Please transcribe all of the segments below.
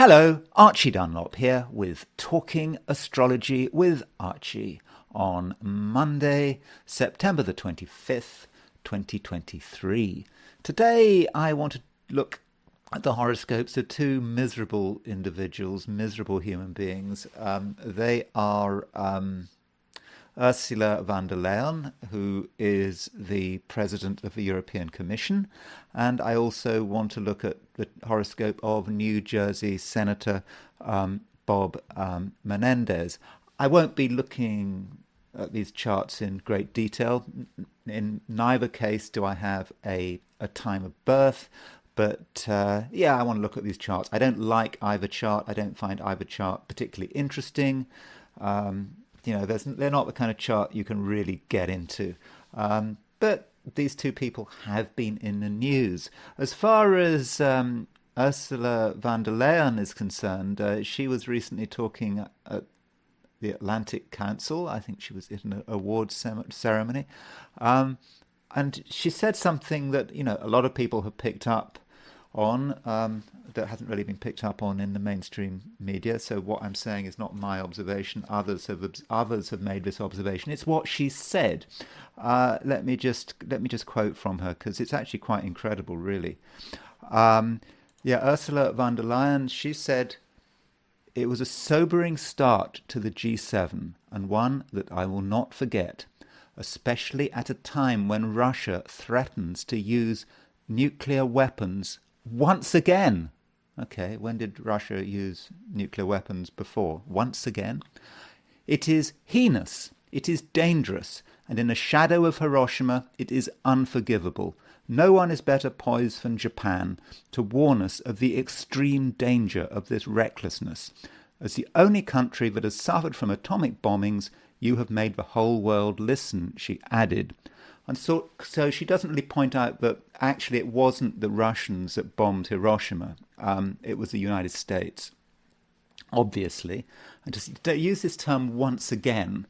Hello, Archie Dunlop here with Talking Astrology with Archie on Monday, September the 25th, 2023. Today I want to look at the horoscopes of two miserable individuals, miserable human beings. They are Ursula von der Leyen, who is the president of the European Commission, and I also want to look at the horoscope of New Jersey Senator Bob Menendez. I won't be looking at these charts in great detail. In neither case do I have a time of birth, but yeah, I want to look at these charts. I don't like either chart. I don't find either chart particularly interesting. They're not the kind of chart you can really get into. But these two people have been in the news. As far as Ursula von der Leyen is concerned, she was recently talking at the Atlantic Council. I think she was in an awards ceremony. And she said something that, a lot of people have picked up on, that hasn't really been picked up on in the mainstream media. So what I'm saying is not my observation. Others have made this observation. It's what she said. Let me just quote from her, because it's actually quite incredible, really. Ursula von der Leyen, she said, "It was a sobering start to the G7 and one that I will not forget, especially at a time when Russia threatens to use nuclear weapons once again." Okay, when did Russia use nuclear weapons before? Once again. "It is heinous, it is dangerous, and in the shadow of Hiroshima, it is unforgivable. No one is better poised than Japan to warn us of the extreme danger of this recklessness. As the only country that has suffered from atomic bombings, you have made the whole world listen," she added. And so she doesn't really point out that actually it wasn't the Russians that bombed Hiroshima. It was the United States, obviously. And to use this term once again,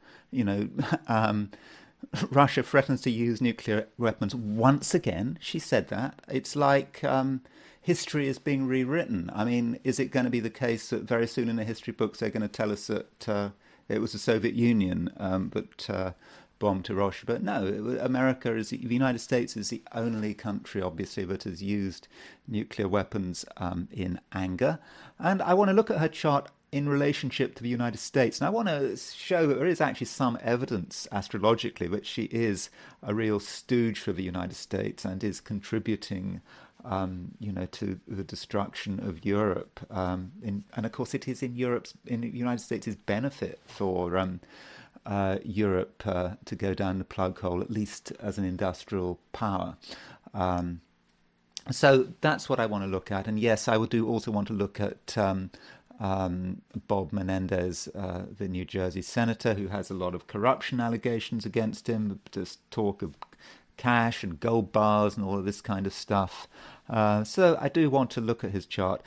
Russia threatens to use nuclear weapons once again. She said that. It's like history is being rewritten. I mean, is it going to be the case that very soon in the history books they're going to tell us that it was the Soviet Union that bombed Hiroshima? But no, the United States is the only country, obviously, that has used nuclear weapons in anger. And I want to look at her chart in relationship to the United States. And I want to show that there is actually some evidence astrologically that she is a real stooge for the United States and is contributing to the destruction of Europe. And of course, it is in the United States' benefit for Europe to go down the plug hole, at least as an industrial power. So that's what I want to look at. And yes, I also want to look at Bob Menendez, the New Jersey senator, who has a lot of corruption allegations against him, just talk of cash and gold bars and all of this kind of stuff. So I do want to look at his chart.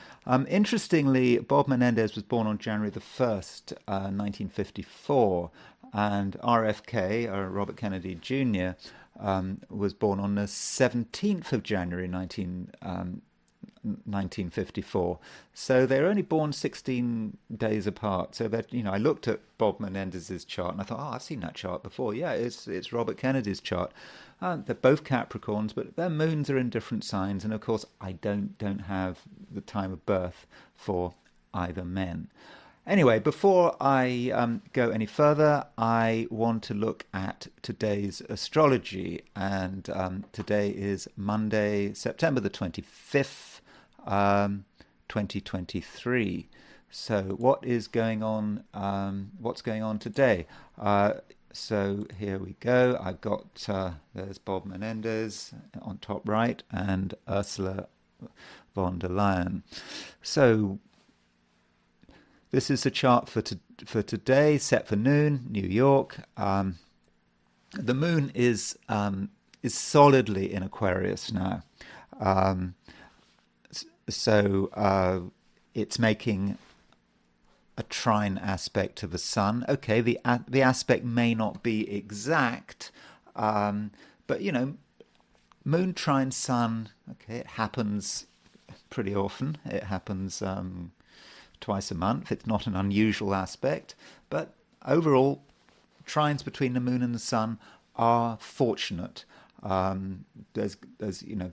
Interestingly, Bob Menendez was born on January the 1st, 1954, and RFK, Robert Kennedy Jr., was born on the 17th of January 1954. So they're only born 16 days apart. So that, I looked at Bob Menendez's chart and I thought, I've seen that chart before. Yeah, it's Robert Kennedy's chart. They're both Capricorns, but their moons are in different signs. And of course, I don't have the time of birth for either men. Anyway, before I go any further, I want to look at today's astrology. And today is Monday, September the 25th, 2023. So what is going on? What's going on today? So here we go. I've got, there's Bob Menendez on top right and Ursula von der Leyen. So this is the chart for today, set for noon, New York. The moon is solidly in Aquarius now. So it's making a trine aspect to the sun. Okay, the aspect may not be exact, but moon trine sun. Okay, it happens pretty often. It happens twice a month. It's not an unusual aspect, but overall, trines between the moon and the sun are fortunate. There's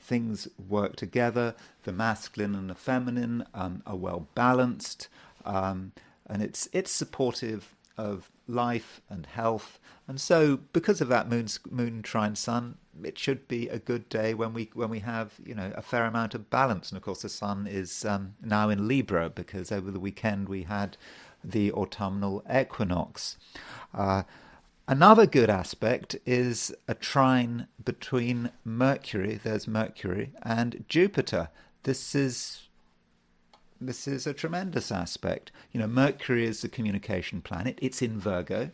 things work together. The masculine and the feminine are well balanced, and it's supportive of life and health. And so, because of that moon trine sun, it should be a good day when we have a fair amount of balance. And of course, the sun is now in Libra because over the weekend we had the autumnal equinox. Another good aspect is a trine between Mercury. There's Mercury and Jupiter. This is a tremendous aspect. Mercury is the communication planet. It's in Virgo.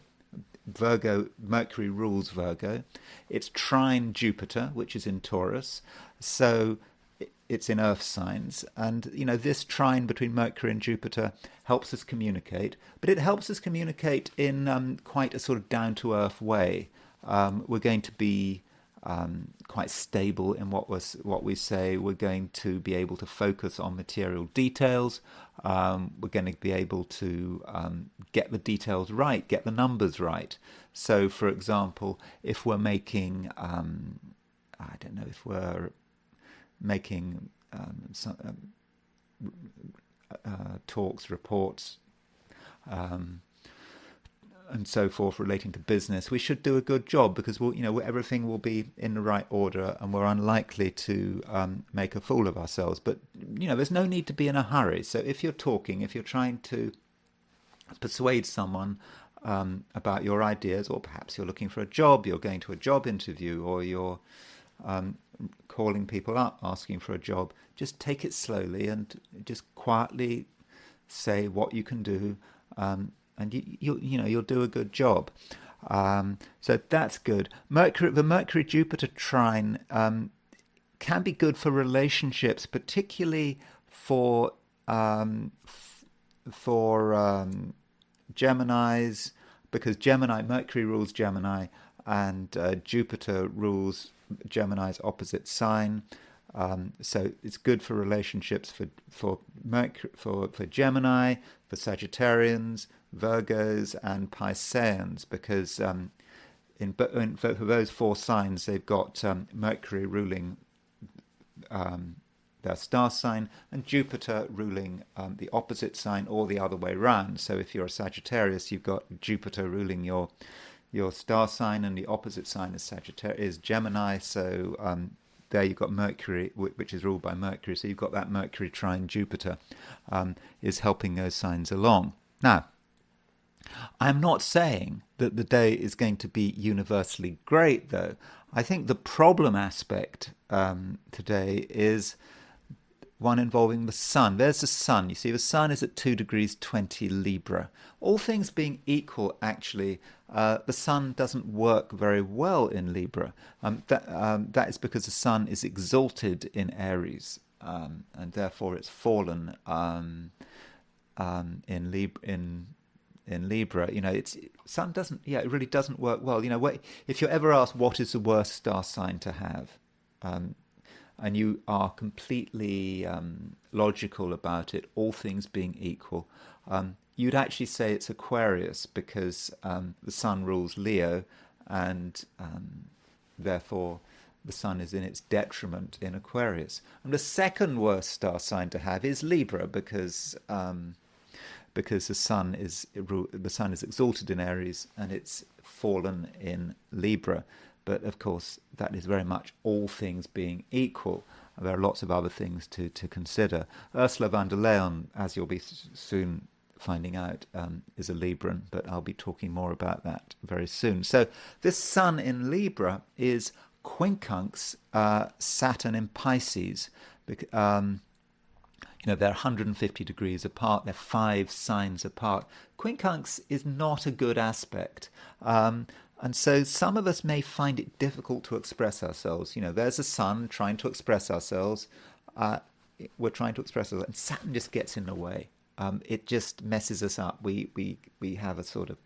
Mercury rules Virgo. It's trine Jupiter, which is in Taurus. So it's in earth signs. And, this trine between Mercury and Jupiter helps us communicate. But it helps us communicate in quite a sort of down-to-earth way. We're going to be quite stable in what we say. We're going to be able to focus on material details. We're going to be able to get the details right, get the numbers right. So, for example, if we're making, if we're making talks, reports, and so forth relating to business, we should do a good job because everything will be in the right order and we're unlikely to make a fool of ourselves. But there's no need to be in a hurry. So if you're trying to persuade someone about your ideas, or perhaps you're looking for a job, you're going to a job interview, or you're calling people up asking for a job, just take it slowly and just quietly say what you can do. And you'll do a good job. So that's good. The Mercury-Jupiter trine can be good for relationships, particularly for Geminis, because Mercury rules Gemini, and Jupiter rules Gemini's opposite sign. So it's good for relationships for Gemini, for Sagittarians, Virgos, and Pisceans, because for those four signs they've got Mercury ruling their star sign and Jupiter ruling the opposite sign, or the other way round. So if you're a Sagittarius, you've got Jupiter ruling your star sign, and the opposite sign is Gemini. So there you've got Mercury, which is ruled by Mercury. So you've got that Mercury trine Jupiter is helping those signs along. Now, I'm not saying that the day is going to be universally great, though. I think the problem aspect today is one involving the sun. There's the sun. You see, the sun is at 2 degrees 20 Libra. All things being equal, actually, the sun doesn't work very well in Libra. That is because the sun is exalted in Aries, and therefore it's fallen in Libra. Sun doesn't. Yeah, it really doesn't work well. If you're ever asked what is the worst star sign to have, and you are completely logical about it, all things being equal, you'd actually say it's Aquarius, because the sun rules Leo, and therefore the sun is in its detriment in Aquarius. And the second worst star sign to have is Libra, because the sun is exalted in Aries and it's fallen in Libra. But of course, that is very much all things being equal. There are lots of other things to consider. Ursula von der Leyen, as you'll be soon finding out, is a Libran, but I'll be talking more about that very soon. So this sun in Libra is quincunx Saturn in Pisces. They're 150 degrees apart. They're 5 signs apart. Quincunx is not a good aspect. And so some of us may find it difficult to express ourselves. There's a sun trying to express ourselves. We're trying to express ourselves, and Saturn just gets in the way. It just messes us up. We have a sort of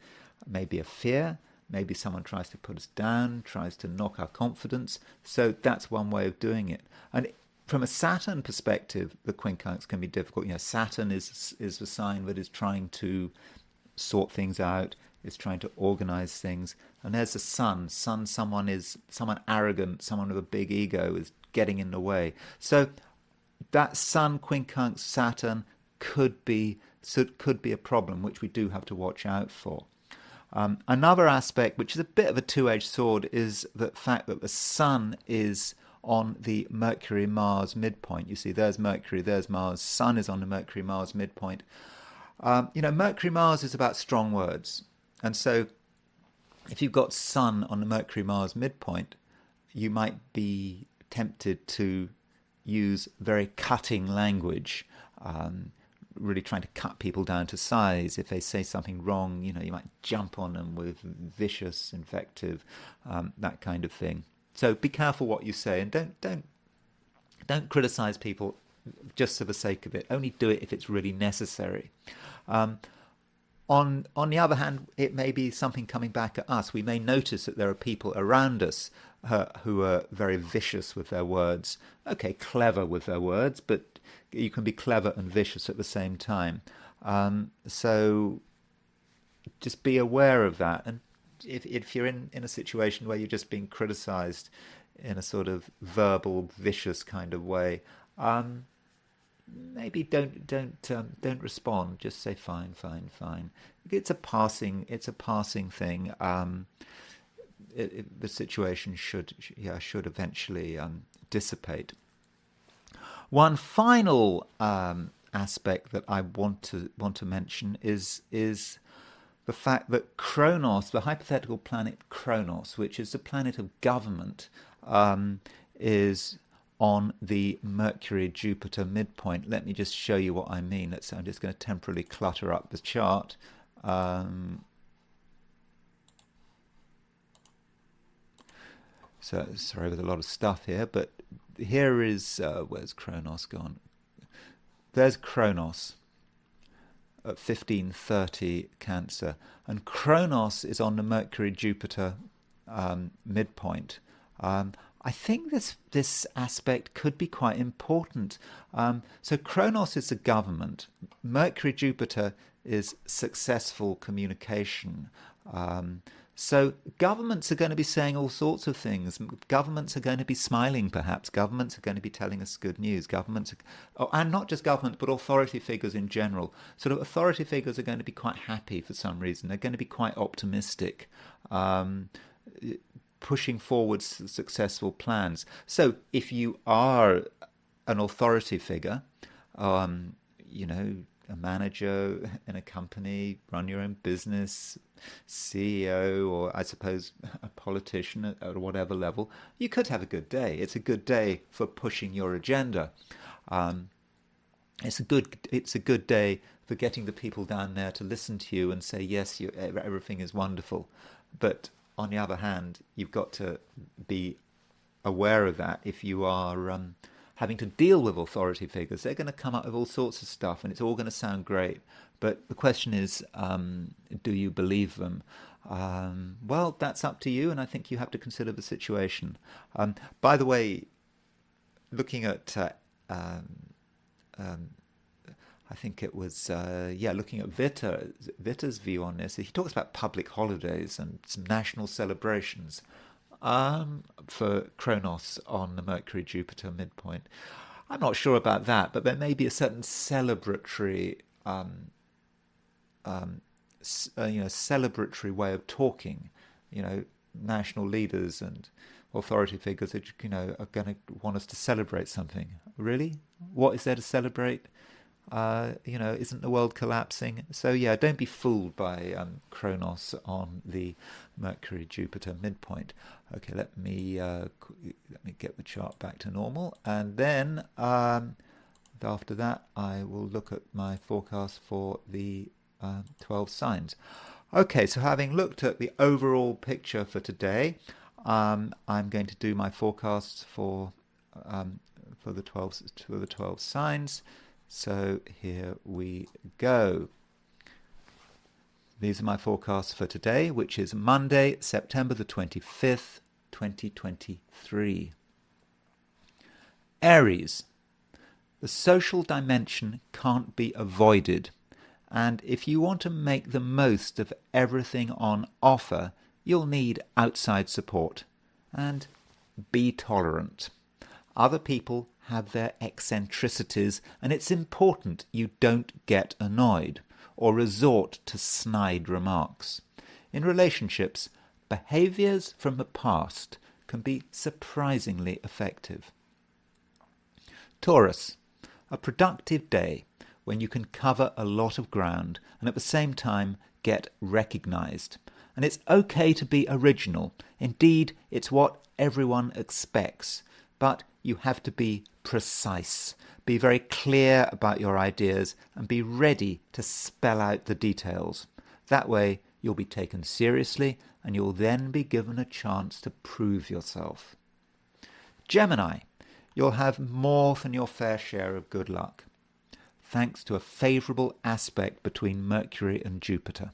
maybe a fear. Maybe someone tries to put us down, tries to knock our confidence. So that's one way of doing it. And from a Saturn perspective, the quincunx can be difficult. Saturn is the sign that is trying to sort things out, is trying to organize things. And there's the sun. Someone arrogant, someone with a big ego is getting in the way. So that sun, quincunx, Saturn could be a problem, which we do have to watch out for. Another aspect, which is a bit of a two-edged sword, is the fact that the sun is on the Mercury-Mars midpoint. You see, there's Mercury, there's Mars. Sun is on the Mercury-Mars midpoint. Mercury-Mars is about strong words. And so if you've got Sun on the Mercury-Mars midpoint, you might be tempted to use very cutting language, really trying to cut people down to size. If they say something wrong, you might jump on them with vicious invective, that kind of thing. So be careful what you say, and don't criticize people just for the sake of it. Only do it if it's really necessary. On the other hand, it may be something coming back at us. We may notice that there are people around us who are very vicious with their words. Okay, clever with their words, but you can be clever and vicious at the same time. So just be aware of that. And if you're in a situation where you're just being criticized in a sort of verbal, vicious kind of way, maybe don't respond. Just say fine. It's a passing thing. The situation should eventually dissipate. One final aspect that I want to mention is the fact that Kronos, the hypothetical planet Kronos, which is the planet of government, is on the Mercury-Jupiter midpoint. Let me just show you what I mean. I'm just going to temporarily clutter up the chart. So sorry, there's a lot of stuff here, but here is where's Kronos gone? There's Kronos at 1530 Cancer, and Kronos is on the Mercury-Jupiter midpoint. I think this aspect could be quite important. So Kronos is the government. Mercury-Jupiter is successful communication. So governments are going to be saying all sorts of things. Governments are going to be smiling, perhaps. Governments are going to be telling us good news. And not just governments, but authority figures in general. Sort of authority figures are going to be quite happy for some reason. They're going to be quite optimistic, pushing forward successful plans. So if you are an authority figure, a manager in a company, run your own business, CEO, or I suppose a politician at whatever level, you could have a good day. It's a good day for pushing your agenda. It's a good day for getting the people down there to listen to you and say, yes, everything is wonderful. But on the other hand, you've got to be aware of that. If you are having to deal with authority figures, they're going to come up with all sorts of stuff, and it's all going to sound great. But the question is, do you believe them? Well, that's up to you, and I think you have to consider the situation. By the way, looking at, I think it was, looking at Vitter's view on this, he talks about public holidays and some national celebrations for Kronos on the Mercury-Jupiter midpoint. I'm not sure about that, but there may be a certain celebratory, celebratory way of talking. National leaders and authority figures that are going to want us to celebrate something. Really? What is there to celebrate? Isn't the world collapsing? So yeah, don't be fooled by Kronos on the Mercury-Jupiter midpoint. Okay, let me get the chart back to normal, and then after that I will look at my forecast for the 12 signs. Okay, so having looked at the overall picture for today, I'm going to do my forecasts for the 12 signs. So here we go. These are my forecasts for today, which is Monday, September the 25th, 2023. Aries. The social dimension can't be avoided, and if you want to make the most of everything on offer, you'll need outside support. And be tolerant. Other people have their eccentricities, and it's important you don't get annoyed or resort to snide remarks. In relationships, behaviours from the past can be surprisingly effective. Taurus. A productive day when you can cover a lot of ground and at the same time get recognised. And it's okay to be original. Indeed, it's what everyone expects. But you have to be precise. Be very clear about your ideas and be ready to spell out the details. That way, you'll be taken seriously and you'll then be given a chance to prove yourself. Gemini. You'll have more than your fair share of good luck, thanks to a favourable aspect between Mercury and Jupiter.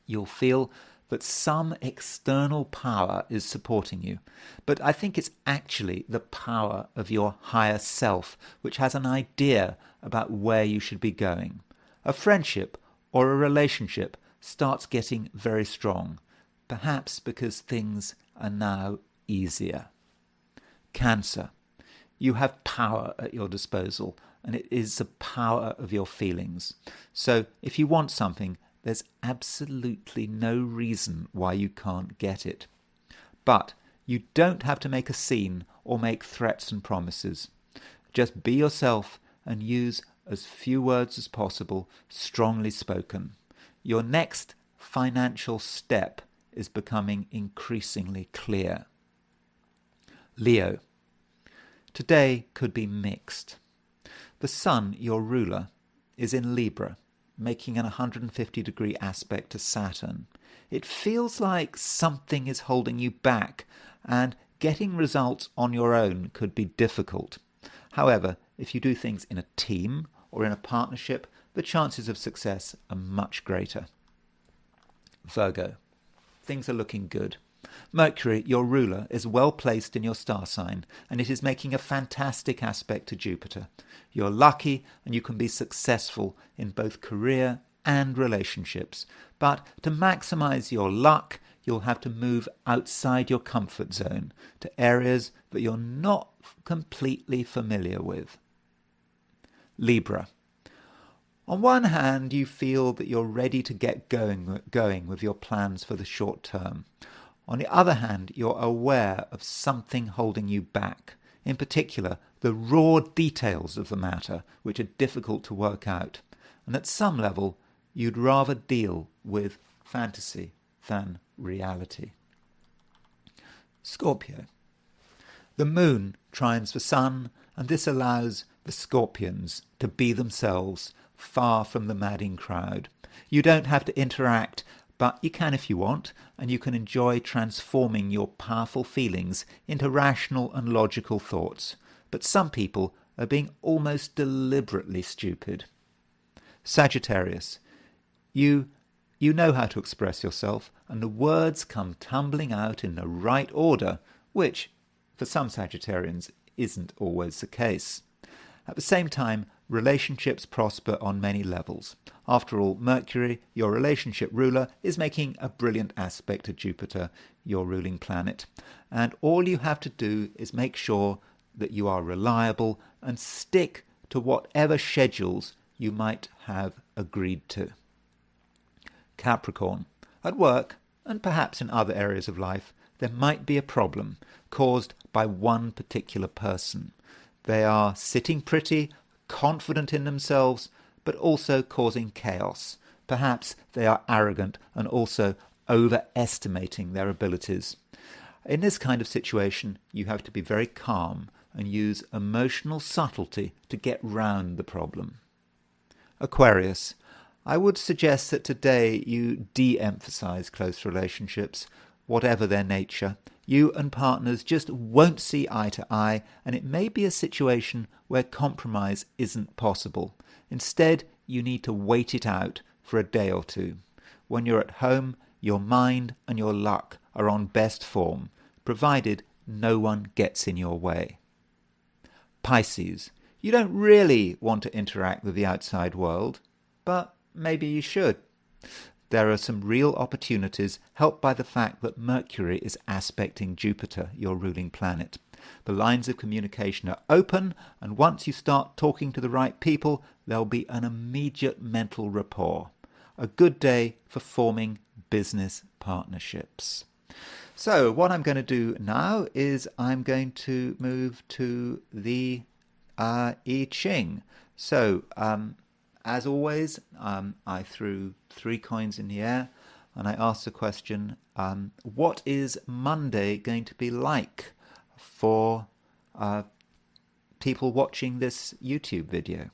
You'll feel that some external power is supporting you, but I think it's actually the power of your higher self, which has an idea about where you should be going. A friendship or a relationship starts getting very strong, perhaps because things are now easier. Cancer. You have power at your disposal, and it is the power of your feelings. So if you want something, there's absolutely no reason why you can't get it. But you don't have to make a scene or make threats and promises. Just be yourself and use as few words as possible, strongly spoken. Your next financial step is becoming increasingly clear. Leo. Today could be mixed. The Sun, your ruler, is in Libra, making an 150-degree aspect to Saturn. It feels like something is holding you back, and getting results on your own could be difficult. However, if you do things in a team or in a partnership, the chances of success are much greater. Virgo. Things are looking good. Mercury, your ruler, is well placed in your star sign, and it is making a fantastic aspect to Jupiter. You're lucky and you can be successful in both career and relationships. But to maximize your luck, you'll have to move outside your comfort zone to areas that you're not completely familiar with. Libra. On one hand, you feel that you're ready to get going with your plans for the short term. On the other hand, you're aware of something holding you back, in particular the raw details of the matter, which are difficult to work out. And at some level, you'd rather deal with fantasy than reality. Scorpio. The moon trines the sun, and this allows the Scorpions to be themselves, far from the madding crowd. You don't have to interact, but you can if you want, and you can enjoy transforming your powerful feelings into rational and logical thoughts. But some people are being almost deliberately stupid. Sagittarius. You know how to express yourself, and the words come tumbling out in the right order, which, for some Sagittarians, isn't always the case. At the same time, relationships prosper on many levels. After all, Mercury, your relationship ruler, is making a brilliant aspect to Jupiter, your ruling planet. And all you have to do is make sure that you are reliable and stick to whatever schedules you might have agreed to. Capricorn. At work, and perhaps in other areas of life, there might be a problem caused by one particular person. They are sitting pretty, confident in themselves, but also causing chaos. Perhaps they are arrogant and also overestimating their abilities. In this kind of situation, you have to be very calm and use emotional subtlety to get round the problem. Aquarius. I would suggest that today you de-emphasize close relationships, whatever their nature. You and partners just won't see eye to eye, and it may be a situation where compromise isn't possible. Instead, you need to wait it out for a day or two. When you're at home, your mind and your luck are on best form, provided no one gets in your way. Pisces, you don't really want to interact with the outside world, but maybe you should. There are some real opportunities helped by the fact that Mercury is aspecting Jupiter, your ruling planet. The lines of communication are open, and once you start talking to the right people, there'll be an immediate mental rapport. A good day for forming business partnerships. So what I'm going to do now is I'm going to move to the I Ching. So as always, I threw 3 coins in the air and I asked the question, what is Monday going to be like for people watching this YouTube video?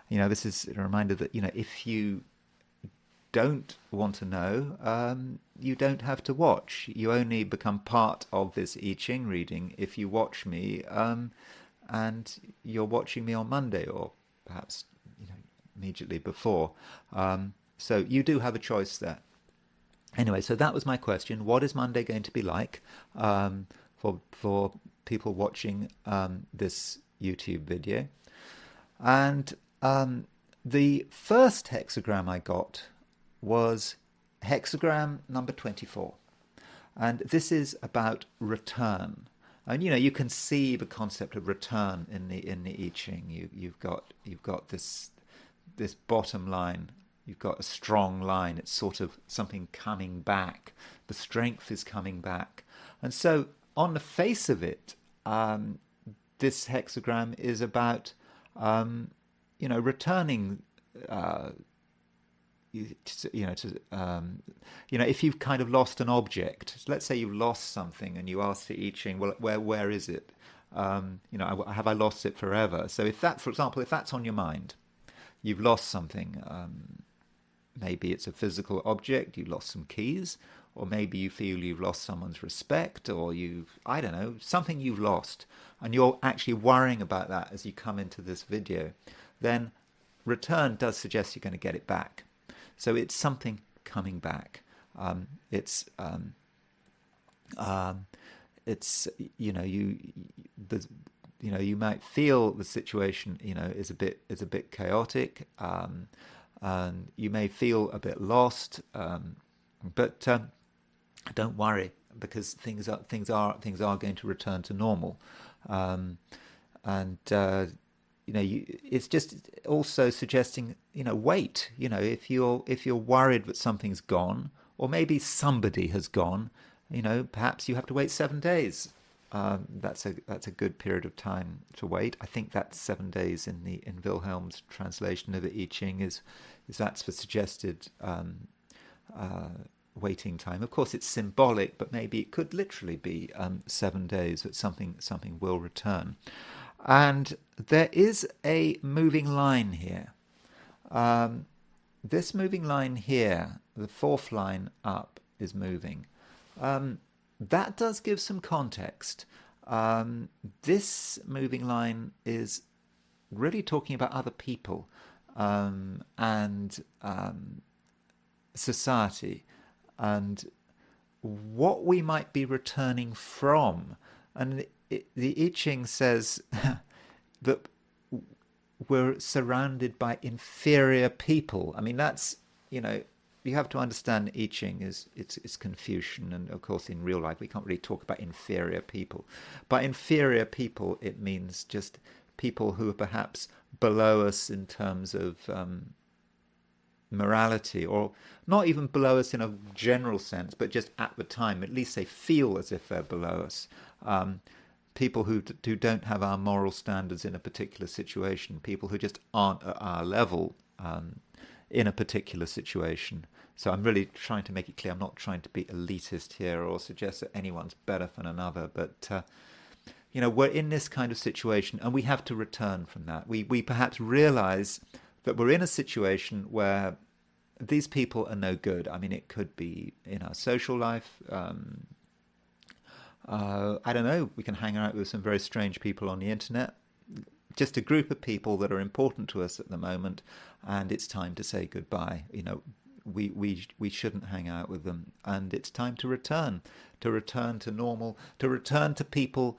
This is a reminder that, if you don't want to know, you don't have to watch. You only become part of this I Ching reading if you watch me, and you're watching me on Monday or perhaps immediately before. So you do have a choice there. Anyway, so that was my question. What is Monday going to be like for people watching this YouTube video? And the first hexagram I got was hexagram number 24. And this is about return. And you can see the concept of return in the I Ching. You've got this bottom line. You've got a strong line. It's sort of something coming back. The strength is coming back. And so on the face of it, this hexagram is about returning if you've kind of lost an object. Let's say you've lost something and you ask the I Ching, well, where is it? Have I lost it forever? So if that, for example, if that's on your mind, you've lost something. Maybe it's a physical object, you lost some keys, or maybe you feel you've lost someone's respect, or something you've lost, and you're actually worrying about that as you come into this video, then return does suggest you're going to get it back. So it's something coming back. You might feel the situation is a bit chaotic, and you may feel a bit lost, but don't worry, because things are going to return to normal, it's just also suggesting wait. If you're worried that something's gone, or maybe somebody has gone, perhaps you have to wait 7 days. That's a good period of time to wait. I think that's 7 days in Wilhelm's translation of the I Ching is that's the suggested waiting time. Of course, it's symbolic, but maybe it could literally be 7 days that something will return. And there is a moving line here. This moving line here, the 4th line up, is moving. That does give some context. This moving line is really talking about other people and society and what we might be returning from. And the I Ching says that we're surrounded by inferior people. I mean, that's, you have to understand I Ching it's Confucian, and of course in real life we can't really talk about inferior people. By inferior people, it means just people who are perhaps below us in terms of morality, or not even below us in a general sense, but just at the time, at least they feel as if they're below us. People who don't have our moral standards in a particular situation, people who just aren't at our level in a particular situation. So I'm really trying to make it clear, I'm not trying to be elitist here or suggest that anyone's better than another, but we're in this kind of situation and we have to return from that. We perhaps realize that we're in a situation where these people are no good. I mean, it could be in our social life. I don't know, we can hang out with some very strange people on the internet. Just a group of people that are important to us at the moment, and it's time to say goodbye. we shouldn't hang out with them, and it's time to return to normal, to return to people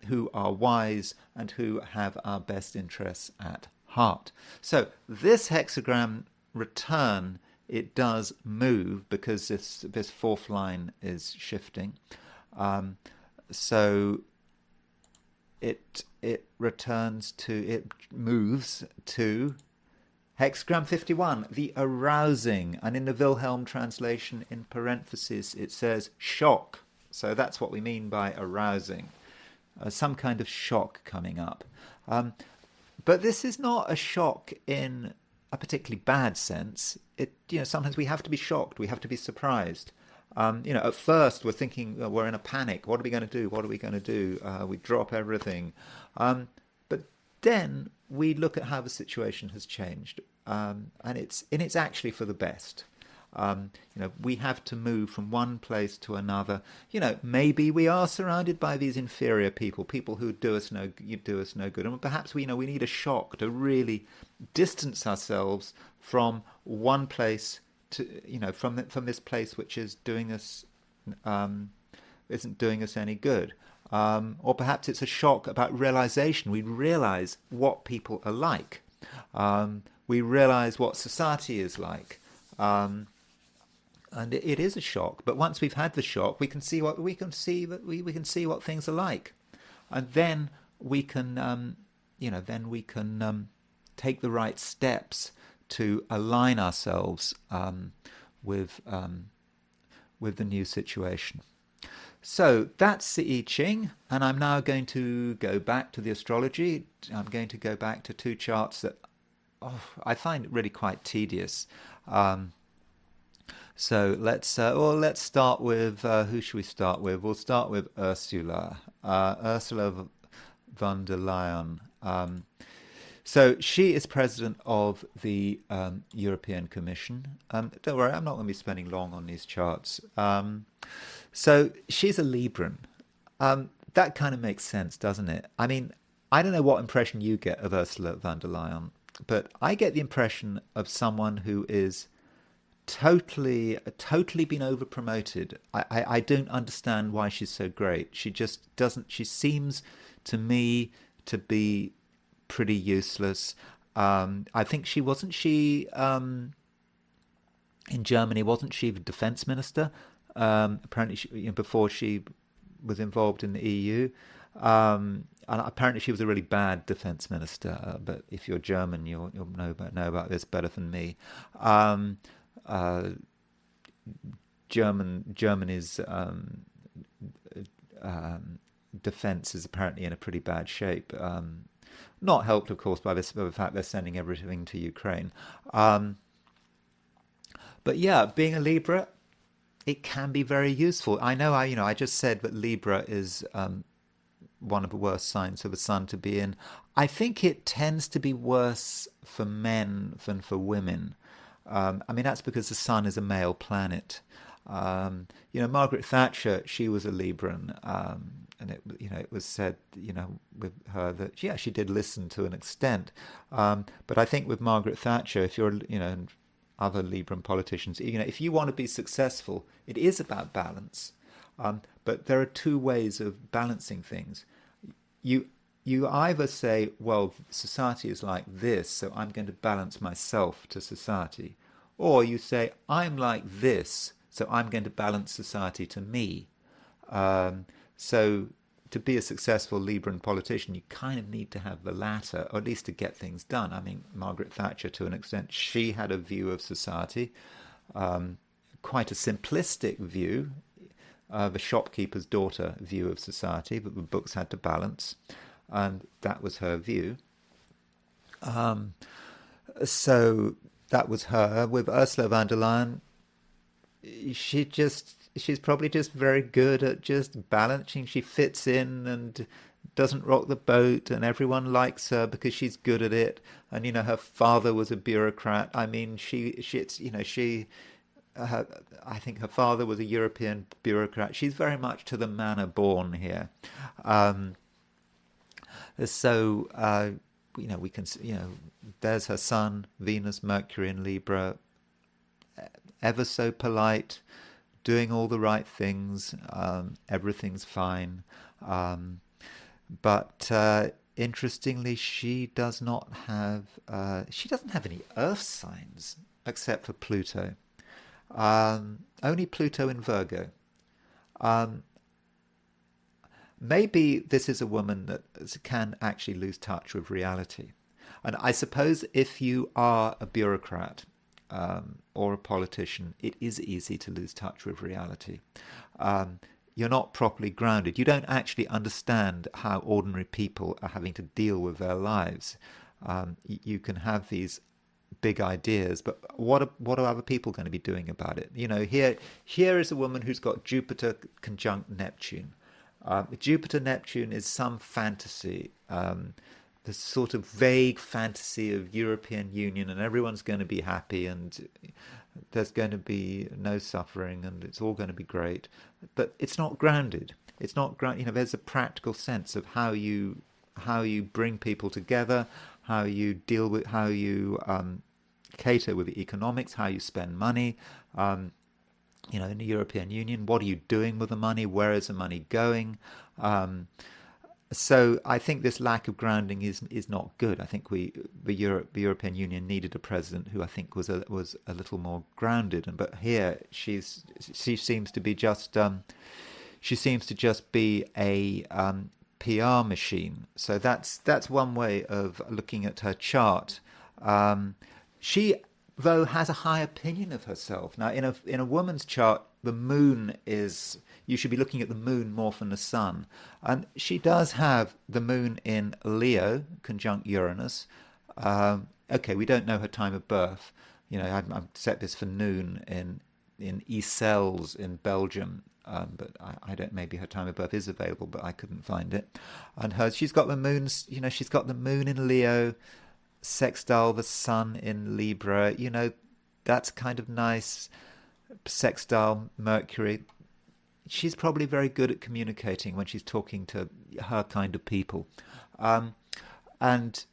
who are wise and who have our best interests at heart. So this hexagram return, it does move because this fourth line is shifting. So it moves to hexagram 51, the arousing, and in the Wilhelm translation in parentheses it says shock. So that's what we mean by arousing, some kind of shock coming up. But this is not a shock in a particularly bad sense. Sometimes we have to be shocked, we have to be surprised. At first we're thinking, we're in a panic. What are we going to do? What are we going to do? We drop everything. But then we look at how the situation has changed, and it's actually for the best. We have to move from one place to another. Maybe we are surrounded by these inferior people who do us no good, and perhaps we need a shock to really distance ourselves from one place to from this place which is doing us isn't doing us any good. Or perhaps it's a shock about realization. We realize what people are like. We realize what society is like. And it is a shock. But once we've had the shock, we can see what things are like, and then we can take the right steps to align ourselves with the new situation. So that's the I Ching, and I'm now going to go back to the astrology. I'm going to go back to two charts that I find really quite tedious. So let's start with who should we start with? We'll start with Ursula, Ursula von der Leyen. So she is president of the European Commission. Don't worry, I'm not going to be spending long on these charts. So she's a Libran. That kind of makes sense, doesn't it? I mean, I don't know what impression you get of Ursula von der Leyen, but I get the impression of someone who is totally been over-promoted. I don't understand why she's so great. She just doesn't. She seems to me to be pretty useless. I think she in Germany, wasn't she the defense minister? Apparently, before she was involved in the EU, and apparently she was a really bad defense minister. But if you're German, you'll know about this better than me. Germany's defense is apparently in a pretty bad shape. Not helped, of course, by the fact they're sending everything to Ukraine. But yeah, being a Libra, it can be very useful. I know. I just said that Libra is one of the worst signs for the sun to be in. I think it tends to be worse for men than for women. That's because the sun is a male planet. Margaret Thatcher, she was a Libran, and it was said, with her that she did listen to an extent. But I think with Margaret Thatcher, if you're, and other Libran politicians, if you want to be successful, it is about balance. But there are two ways of balancing things. You either say, well, society is like this, so I'm going to balance myself to society. Or you say, I'm like this, so I'm going to balance society to me. So to be a successful Libran politician, you kind of need to have the latter, or at least to get things done. I mean, Margaret Thatcher, to an extent, she had a view of society, quite a simplistic view, the shopkeeper's daughter view of society, but the books had to balance, and that was her view. So that was her. With Ursula von der Leyen, she's probably just very good at just balancing. She fits in and doesn't rock the boat, and everyone likes her because she's good at it. And her father was a bureaucrat. I mean, I think her father was a European bureaucrat. She's very much to the manner born here. We can, there's her sun, Venus, Mercury in Libra. ever so polite, doing all the right things. Everything's fine. But interestingly, she doesn't have any earth signs except for Pluto. Only Pluto in Virgo. Um, Maybe this is a woman that can actually lose touch with reality. And I suppose if you are a bureaucrat or a politician, it is easy to lose touch with reality. You're not properly grounded. You don't actually understand how ordinary people are having to deal with their lives. You can have these big ideas, but what are other people going to be doing about it? Here is a woman who's got Jupiter conjunct Neptune. Jupiter Neptune is some fantasy, the sort of vague fantasy of European Union, and everyone's going to be happy, and there's going to be no suffering, and it's all going to be great. But it's not grounded. It's not grounded. There's a practical sense of how you bring people together, how you deal with, how you cater with the economics, how you spend money. In the European Union, what are you doing with the money? Where is the money going? So I think this lack of grounding is not good. I think the European Union needed a president who I think was a little more grounded. But here she seems to be just be a PR machine. So that's one way of looking at her chart. She though has a high opinion of herself. Now, in a woman's chart, the moon is, you should be looking at the moon more than the sun. And she does have the moon in Leo, conjunct Uranus. Okay, we don't know her time of birth. I've set this for noon in Icelles in Belgium. But I don't. Maybe her time of birth is available, but I couldn't find it. And she's got the moons. She's got the moon in Leo, sextile the sun in Libra. That's kind of nice. Sextile Mercury. She's probably very good at communicating when she's talking to her kind of people. And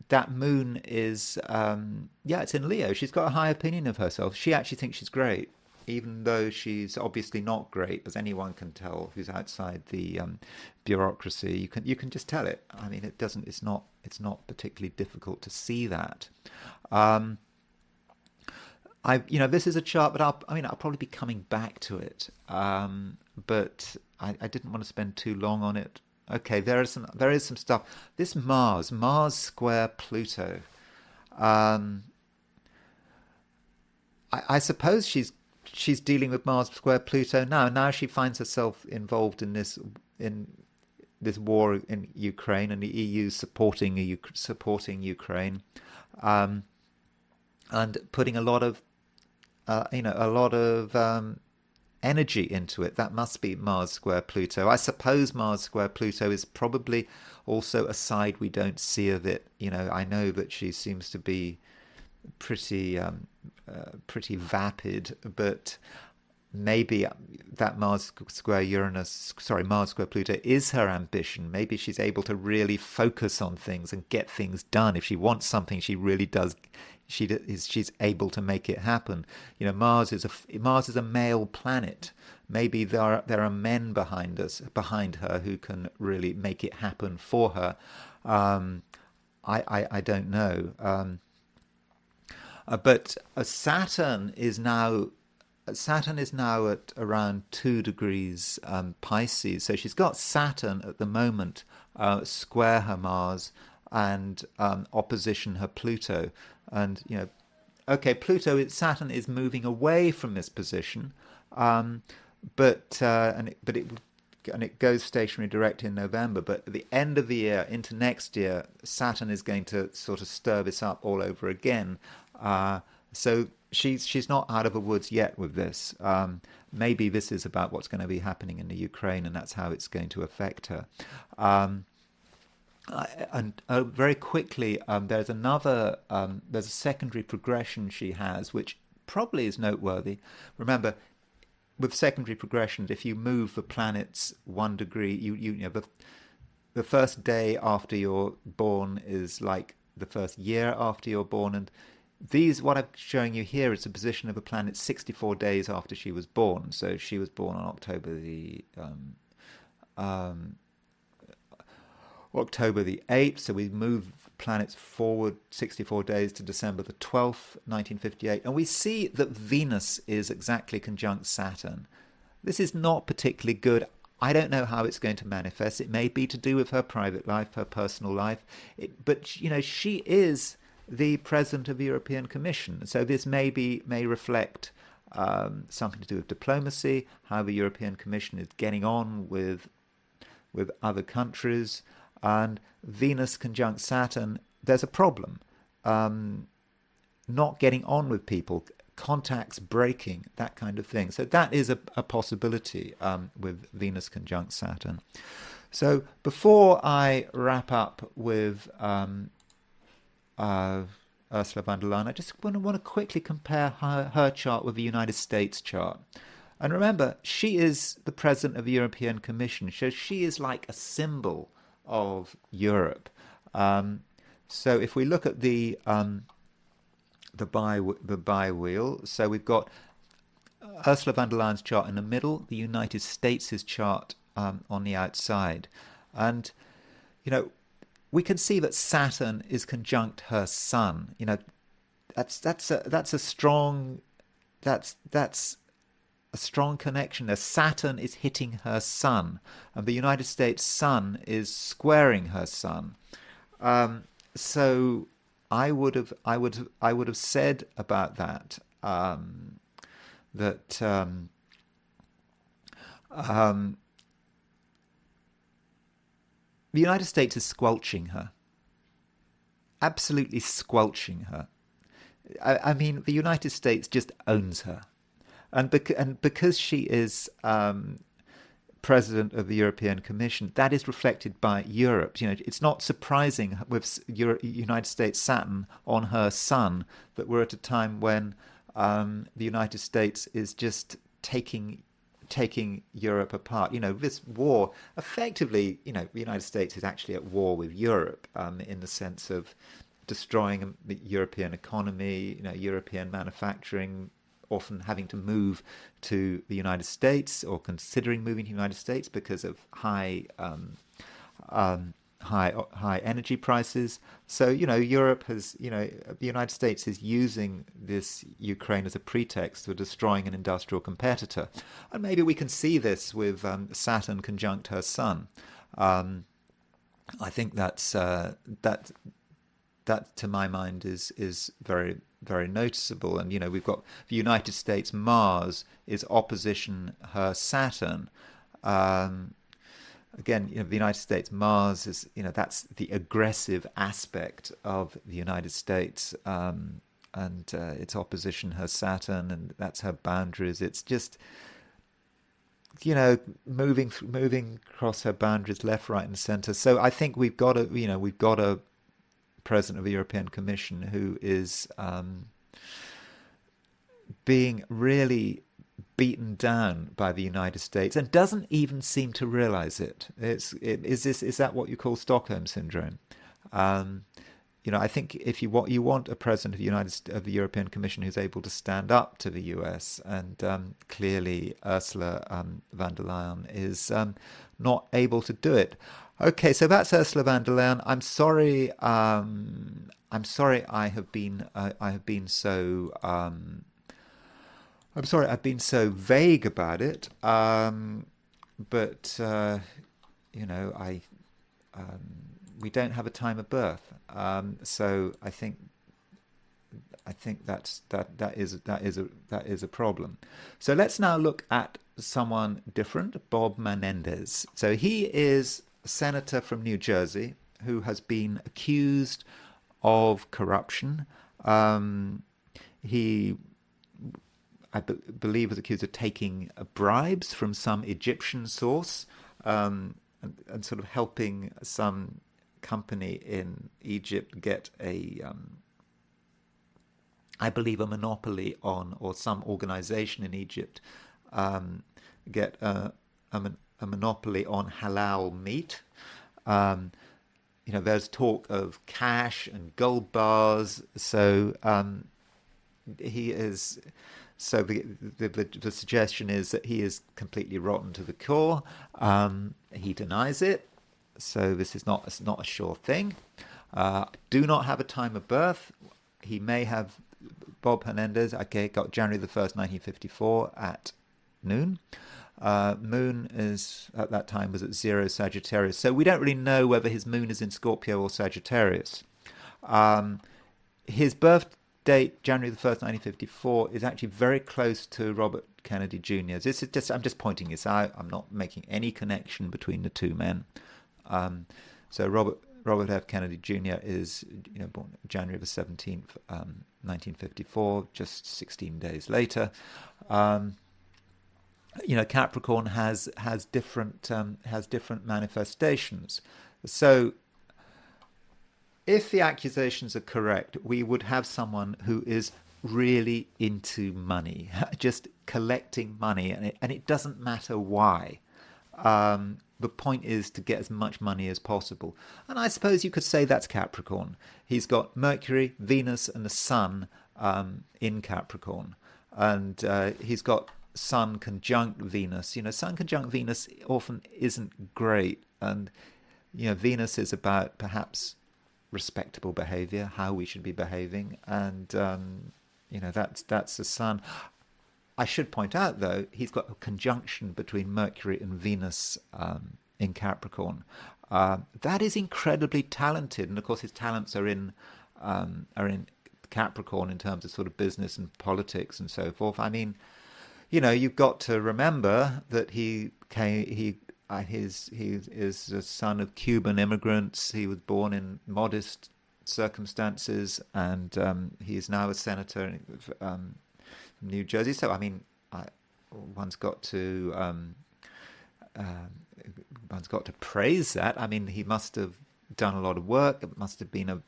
that moon is, it's in Leo. She's got a high opinion of herself. She actually thinks she's great, even though she's obviously not great, as anyone can tell who's outside the bureaucracy. You can just tell it. I mean, it's not particularly difficult to see that. This is a chart, but I'll probably be coming back to it. But I didn't want to spend too long on it. Okay, there is some stuff. This Mars square Pluto. I suppose she's dealing with Mars square Pluto now. Now she finds herself involved in this war in Ukraine, and the EU supporting Ukraine, and putting a lot of energy into it. That must be Mars square Pluto. I suppose Mars square Pluto is probably also a side we don't see of it. I know that she seems to be pretty vapid, but maybe that Mars square Pluto is her ambition. Maybe she's able to really focus on things and get things done. If she wants something, she really does. She's able to make it happen. Mars is a male planet. Maybe there are men behind her who can really make it happen for her. I don't know. But Saturn is now at around 2 degrees Pisces. So she's got Saturn at the moment square her Mars and opposition her Pluto. And Saturn is moving away from this position, but it goes stationary direct in November. But at the end of the year, into next year, Saturn is going to sort of stir this up all over again. So she's not out of the woods yet with this. Maybe this is about what's going to be happening in the Ukraine, and that's how it's going to affect her. Very quickly, there's a secondary progression she has, which probably is noteworthy. Remember, with secondary progressions, if you move the planets 1 degree, the first day after you're born is like the first year after you're born, and what I'm showing you here is the position of a planet 64 days after she was born. So she was born on October the 8th, so we move planets forward 64 days to December the 12th, 1958, and we see that Venus is exactly conjunct Saturn. This is not particularly good. I don't know how it's going to manifest. It may be to do with her private life, her personal life, but you know, she is the President of the European Commission, so this may reflect something to do with diplomacy, how the European Commission is getting on with other countries. And Venus conjunct Saturn, there's a problem. Not getting on with people, contacts breaking, that kind of thing. So that is a possibility with Venus conjunct Saturn. So before I wrap up with Ursula von der Leyen, I just want to quickly compare her chart with the United States chart. And remember, she is the President of the European Commission, so she is like a symbol of Europe. So if we look at the bi wheel, so we've got Ursula von der Leyen's chart in the middle, the United States' chart on the outside, and you know, we can see that Saturn is conjunct her Sun. You know, that's a strong a strong connection there. Saturn is hitting her Sun, and the United States Sun is squaring her Sun. So I would have said about that that the United States is squelching her, absolutely squelching her. I mean, the United States just owns her. And because she is President of the European Commission, that is reflected by Europe. You know, it's not surprising with United States Saturn on her Sun that we're at a time when the United States is just taking Europe apart. You know, this war, effectively, you know, the United States is actually at war with Europe in the sense of destroying the European economy, you know, European manufacturing, often having to move to the United States or considering moving to the United States because of high energy prices. So, you know, Europe has, you know, the United States is using this Ukraine as a pretext for destroying an industrial competitor. And maybe we can see this with Saturn conjunct her Sun. I think that's that to my mind is very, very noticeable. And you know, we've got the United States Mars is opposition her Saturn. Again, you know, the United States Mars is, you know, that's the aggressive aspect of the United States, and its opposition her Saturn, and that's her boundaries. It's just, you know, moving across her boundaries, left, right, and centre. So I think we've got a President of the European Commission who is being really beaten down by the United States and doesn't even seem to realize it. Is that what you call Stockholm syndrome? You know, I think if you want a president of the European Commission who's able to stand up to the US, and clearly Ursula von der Leyen is not able to do it. Okay, so that's Ursula von der Leyen. I'm sorry. I'm sorry. I've been so vague about it. But you know, we don't have a time of birth. So I think that is a problem. So let's now look at someone different, Bob Menendez. So he is a senator from New Jersey who has been accused of corruption. He, I believe, was accused of taking bribes from some Egyptian source, and sort of helping some company in Egypt get I believe, a monopoly on, or some organization in Egypt get a monopoly on halal meat. there's talk of cash and gold bars. So he is. So the suggestion is that he is completely rotten to the core. He denies it. So this is not a sure thing. Do not have a time of birth. He may have. Bob Menendez, okay, got January the 1st, 1954 at noon. Moon is at that time was at 0 Sagittarius. So we don't really know whether his moon is in Scorpio or Sagittarius. His birth date, January the 1st, 1954, is actually very close to Robert Kennedy Jr. This is just, I'm just pointing this out. I'm not making any connection between the two men. So Robert F. Kennedy Jr. is born January the 17th, 1954, just 16 days later. Capricorn has different manifestations. So if the accusations are correct, we would have someone who is really into money, just collecting money, and it doesn't matter why. The point is to get as much money as possible. And I suppose you could say that's Capricorn. He's got Mercury, Venus, and the Sun in Capricorn. And he's got Sun conjunct Venus. Sun conjunct Venus often isn't great. And, Venus is about perhaps respectable behavior, how we should be behaving. And, that's the Sun. I should point out, though, he's got a conjunction between Mercury and Venus in Capricorn. That is incredibly talented, and of course his talents are in Capricorn in terms of sort of business and politics and so forth. I mean, you've got to remember that he is a son of Cuban immigrants. He was born in modest circumstances, and he is now a senator from New Jersey. So I mean, one's got to praise that. I mean, he must have done a lot of work. It must have been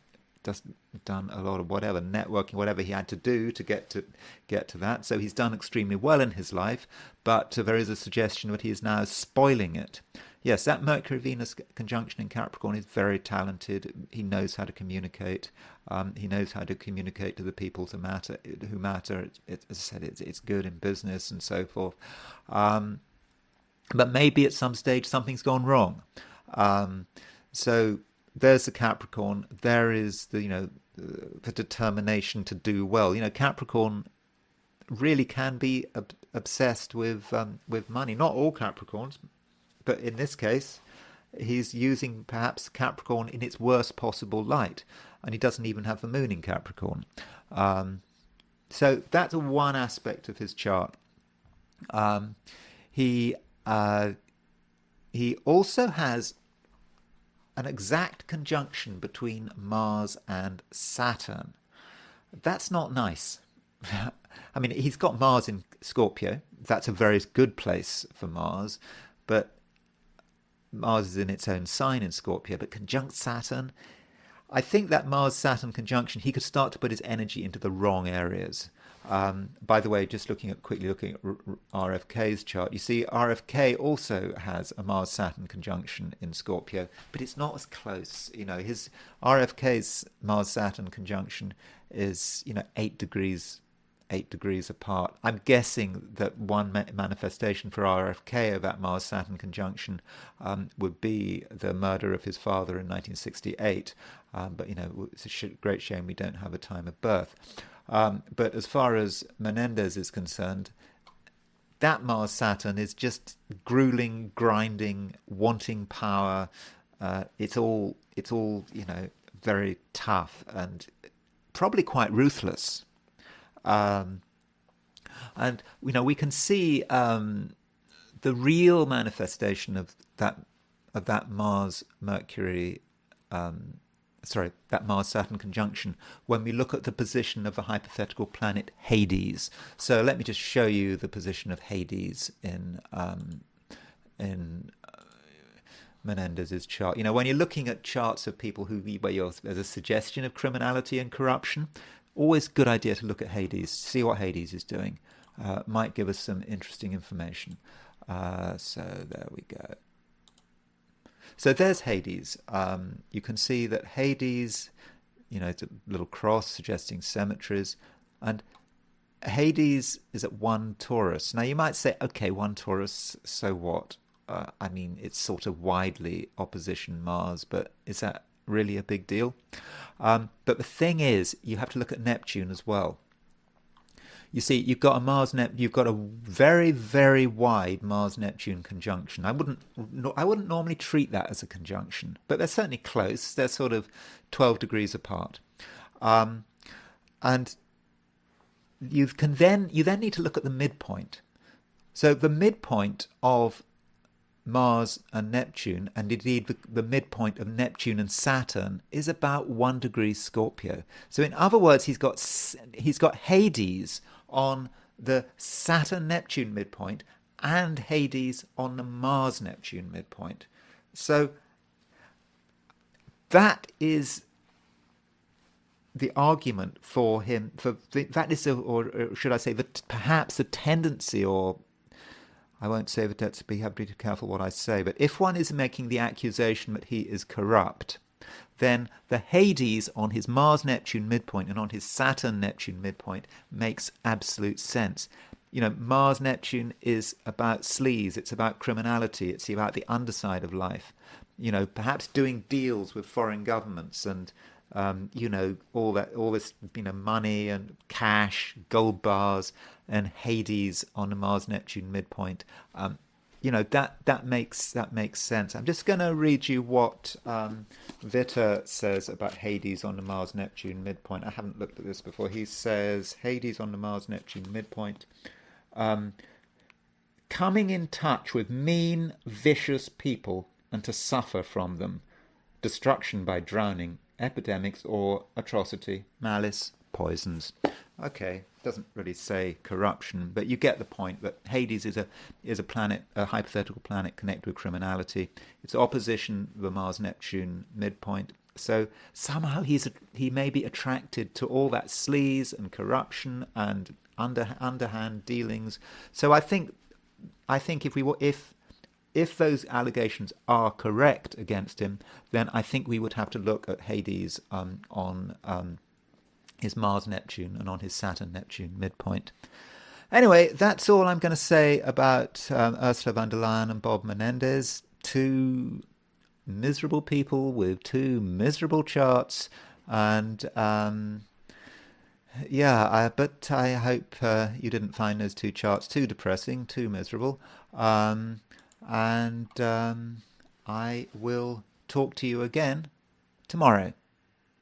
done a lot of whatever networking, whatever he had to do to get to that. So he's done extremely well in his life, but there is a suggestion that he is now spoiling it. Yes, that Mercury-Venus conjunction in Capricorn is very talented. He knows how to communicate. He knows how to communicate to the people who matter. As I said, it's good in business and so forth. But maybe at some stage something's gone wrong. So there's the Capricorn. There is the determination to do well. Capricorn really can be obsessed with money. Not all Capricorns. But in this case, he's using perhaps Capricorn in its worst possible light. And he doesn't even have the moon in Capricorn. So that's one aspect of his chart. He also has an exact conjunction between Mars and Saturn. That's not nice. I mean, he's got Mars in Scorpio. That's a very good place for Mars. But Mars is in its own sign in Scorpio, but conjunct Saturn, I think that Mars-Saturn conjunction, he could start to put his energy into the wrong areas. By the way, just quickly looking at RFK's chart, you see RFK also has a Mars-Saturn conjunction in Scorpio, but it's not as close. His RFK's Mars-Saturn conjunction is 8 degrees apart. I'm guessing that one manifestation for RFK of that Mars-Saturn conjunction would be the murder of his father in 1968. But it's a great shame we don't have a time of birth. But as far as Menendez is concerned, that Mars-Saturn is just grueling, grinding, wanting power. It's all very tough and probably quite ruthless. And we can see the real manifestation of that Mars-Mercury, that Mars-Saturn conjunction when we look at the position of the hypothetical planet Hades. So let me just show you the position of Hades in Menendez's chart. When you're looking at charts of people where there's a suggestion of criminality and corruption, always good idea to look at Hades, see what Hades is doing. Might give us some interesting information. So there we go. So there's Hades. You can see that Hades, it's a little cross suggesting symmetries, and Hades is at 1 Taurus. Now you might say, okay, 1 Taurus, so what? I mean, it's sort of widely opposition Mars, but is that really a big deal? But the thing is, you have to look at Neptune as well. You see, you've got a very, very wide Mars-Neptune conjunction. I wouldn't normally treat that as a conjunction, but they're certainly close. They're sort of 12 degrees apart, and you then need to look at the midpoint. So the midpoint of Mars and Neptune, and indeed the midpoint of Neptune and Saturn, is about 1 degree Scorpio. So in other words, he's got Hades on the Saturn-Neptune midpoint and Hades on the Mars-Neptune midpoint. So that is the argument for him. Or should I say, perhaps the tendency, or I won't say that let's have to be careful what I say, but if one is making the accusation that he is corrupt, then the Hades on his Mars-Neptune midpoint and on his Saturn-Neptune midpoint makes absolute sense. Mars-Neptune is about sleaze, it's about criminality, it's about the underside of life. Perhaps doing deals with foreign governments and all this money and cash, gold bars, and Hades on the Mars-Neptune midpoint. That makes sense. I'm just going to read you what Vitta says about Hades on the Mars-Neptune midpoint. I haven't looked at this before. He says Hades on the Mars-Neptune midpoint, coming in touch with mean, vicious people and to suffer from them, destruction by drowning, epidemics or atrocity, malice, poisons. Okay, doesn't really say corruption, but you get the point that Hades is a planet, a hypothetical planet connected with criminality. It's opposition the Mars-Neptune midpoint. So somehow he may be attracted to all that sleaze and corruption and underhand dealings. So I think if those allegations are correct against him, then I think we would have to look at Hades on his Mars-Neptune and on his Saturn-Neptune midpoint. Anyway, that's all I'm going to say about Ursula von der Leyen and Bob Menendez. Two miserable people with two miserable charts, and but I hope you didn't find those two charts too depressing, too miserable. I will talk to you again tomorrow.